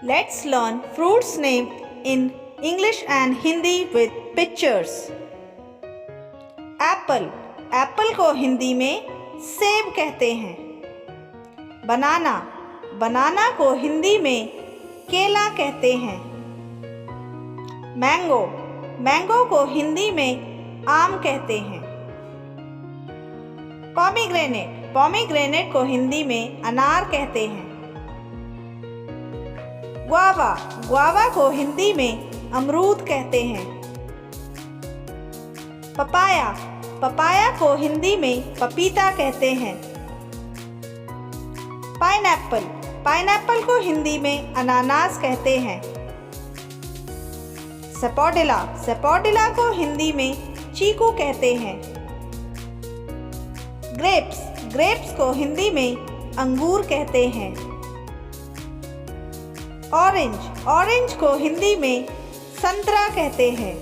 Let's learn fruits name in English and Hindi with pictures. Apple. Apple को हिंदी में सेब कहते हैं. बनाना. बनाना को हिंदी में केला कहते हैं. मैंगो. मैंगो को हिंदी में आम कहते हैं. पॉमीग्रेनेट. पॉमीग्रेनेट को हिंदी में अनार कहते हैं. गुआवा. गुआवा को हिंदी में अमरूद कहते हैं. पपाया. पपाया को हिंदी में पपीता कहते हैं. पाइनएप्पल. पाइनएप्पल को हिंदी में अनानास कहते हैं. सपोडिला. सपोडिला को हिंदी में चीकू कहते हैं. ग्रेप्स. ग्रेप्स को हिंदी में अंगूर कहते हैं. ऑरेंज. ऑरेंज को हिंदी में संतरा कहते हैं.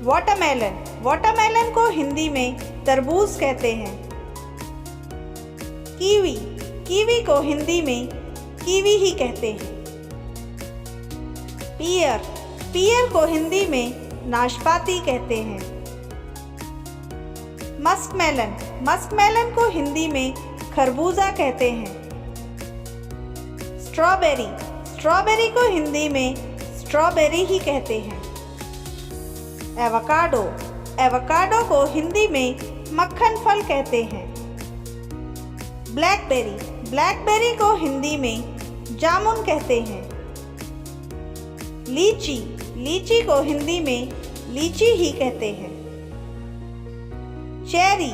वाटरमेलन. वाटरमेलन को हिंदी में तरबूज कहते हैं. कीवी. कीवी को हिंदी में कीवी ही कहते हैं. पियर. पियर को हिंदी में नाशपाती कहते हैं. मस्कमेलन. मस्कमेलन को हिंदी में खरबूजा कहते हैं. स्ट्रॉबेरी. स्ट्रॉबेरी को हिंदी में स्ट्रॉबेरी ही कहते हैं. एवोकाडो. एवोकाडो को हिंदी में मक्खन फल कहते हैं. ब्लैकबेरी. ब्लैकबेरी को हिंदी में जामुन कहते हैं. लीची. लीची को हिंदी में लीची ही कहते हैं. चेरी.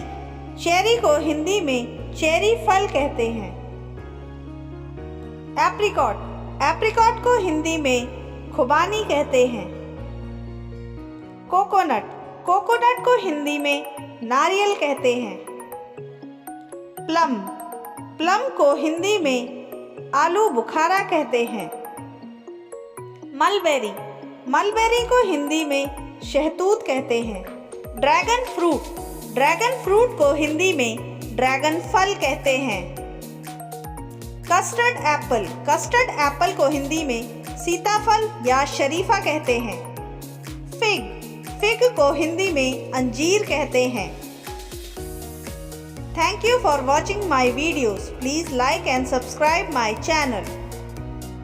चेरी को हिंदी में चेरी फल कहते हैं. एप्रिकॉट. एप्रिकॉट को हिंदी में खुबानी कहते हैं. कोकोनट. कोकोनट को हिंदी में नारियल कहते हैं. प्लम. प्लम को हिंदी में आलू बुखारा कहते हैं. मलबेरी. मलबेरी को हिंदी में शहतूत कहते हैं. Dragon fruit. ड्रैगन फ्रूट को हिंदी में ड्रैगन फल कहते हैं. Custard Apple. कस्टर्ड एप्पल को हिंदी में सीताफल या शरीफा कहते हैं. फिग. फिग को हिंदी में अंजीर कहते हैं. Thank you for watching my videos. Please like and subscribe my channel.